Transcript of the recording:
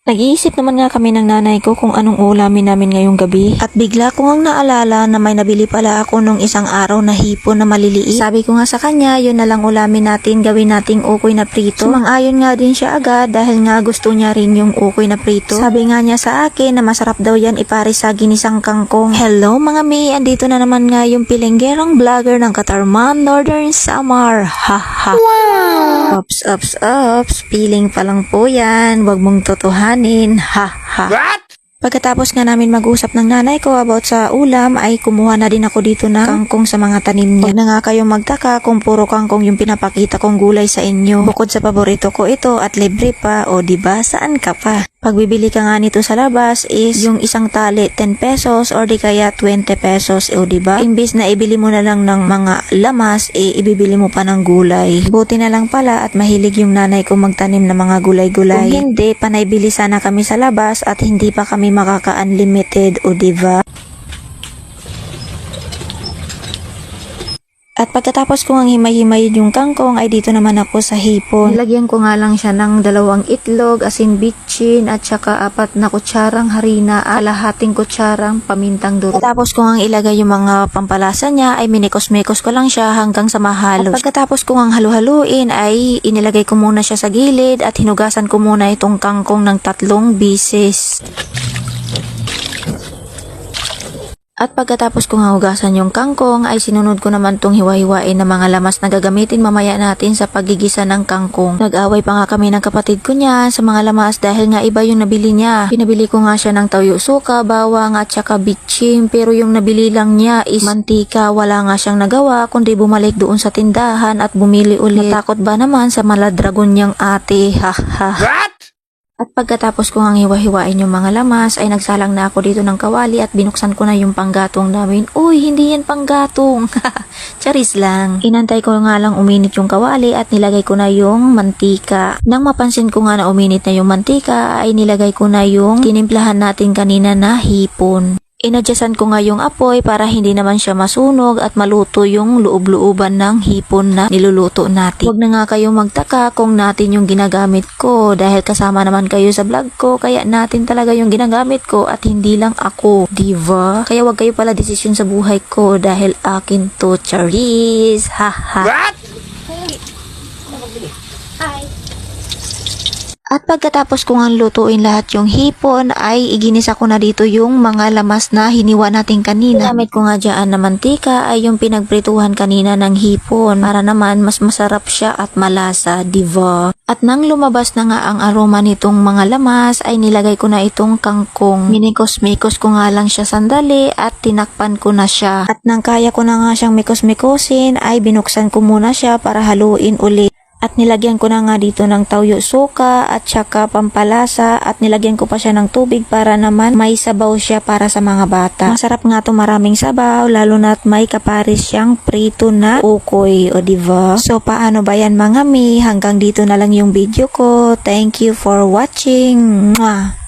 Nag-iisip naman nga kami ng nanay ko kung anong ulamin namin ngayong gabi. At bigla ko ngang naalala na may nabili pala ako nung isang araw na hipon na maliliit. Sabi ko nga sa kanya, yun na lang ulamin natin, gawin nating ukoy na prito. Sumang-ayon nga din siya agad dahil nga gusto niya rin yung ukoy na prito. Sabi nga niya sa akin na masarap daw yan ipares sa ginisang kangkong. Hello mga may, andito na naman nga yung pilenggerang vlogger ng Katarman, Northern Samar. Ha ha. Wow! Ops, feeling pa lang po yan. Wag mong totohanin. Ha ha. What? Pagkatapos nga namin mag-usap ng nanay ko about sa ulam ay kumuha na din ako dito ng kangkong sa mga tanim niya. Huwag na nga kayong magtaka kung puro kangkong yung pinapakita kong gulay sa inyo. Bukod sa paborito ko ito at libre pa, o diba saan ka pa? Pagbibili ka nga nito sa labas is yung isang tali 10 pesos or di kaya 20 pesos, o diba? Imbis na ibili mo na lang ng mga lamas, ibibili mo pa ng gulay. Buti na lang pala at mahilig yung nanay ko magtanim ng mga gulay-gulay. Kung hindi, panay bili sana kami sa labas at hindi pa kami makaka-unlimited, o diba? At pagkatapos ko ang himay-himayin yung kangkong ay dito naman ako sa hipon. Nilagyan ko nga lang siya ng 2 itlog, asin bitchin at saka 4 na kutsarang harina at kalahating kutsarang pamintang durog. Tapos ko ang ilagay yung mga pampalasa niya ay minikos-mikos ko lang siya hanggang sa mahalo. At pagkatapos ko ang halu-haluin ay inilagay ko muna siya sa gilid at hinugasan ko muna itong kangkong ng 3 bisis. At pagkatapos kong hugasan yung kangkong ay sinunod ko naman tong hiwa-hiwain na mga lamas na gagamitin mamaya natin sa paggigisa ng kangkong. Nag-away pa nga kami ng kapatid ko niya sa mga lamas dahil nga iba yung nabili niya. Pinabili ko nga siya ng toyo suka, bawang at saka bitchin, pero yung nabili lang niya is mantika. Wala nga siyang nagawa kundi bumalik doon sa tindahan at bumili ulit. Natakot ba naman sa maladragon niyang ate? Haha. What? At pagkatapos ko ang hiwa-hiwain yung mga lamas ay nagsalang na ako dito ng kawali at binuksan ko na yung panggatong namin. Uy, hindi yan panggatong. Charis lang. Inantay ko nga lang uminit yung kawali at nilagay ko na yung mantika. Nang mapansin ko nga na uminit na yung mantika ay nilagay ko na yung tinimplahan natin kanina na hipon. Inadyasan ko nga yung apoy para hindi naman siya masunog at maluto yung loob-looban ng hipon na niluluto natin. Huwag na nga kayong magtaka kung natin yung ginagamit ko dahil kasama naman kayo sa vlog ko, kaya natin talaga yung ginagamit ko at hindi lang ako, diva? Kaya wag kayo pala desisyon sa buhay ko dahil akin to, Charis. Haha. What? At pagkatapos kong ang lutuin lahat yung hipon ay iginisa ko na dito yung mga lamas na hiniwa natin kanina. Gamit ko nga dyan na mantika ay yung pinagprituhan kanina ng hipon para naman mas masarap siya at malasa, diva? At nang lumabas na nga ang aroma nitong mga lamas ay nilagay ko na itong kangkong. Minikos-mikos ko nga lang siya sandali at tinakpan ko na siya. At nang kaya ko na nga siyang mikos-mikosin ay binuksan ko muna siya para haluin ulit. At nilagyan ko na nga dito ng toyo suka at saka pampalasa at nilagyan ko pa siya ng tubig para naman may sabaw siya para sa mga bata. Masarap nga to, maraming sabaw lalo na't may kapares siyang prito na ukoy, o diba? So paano ba yan mga mi? Hanggang dito na lang yung video ko. Thank you for watching. Mwah!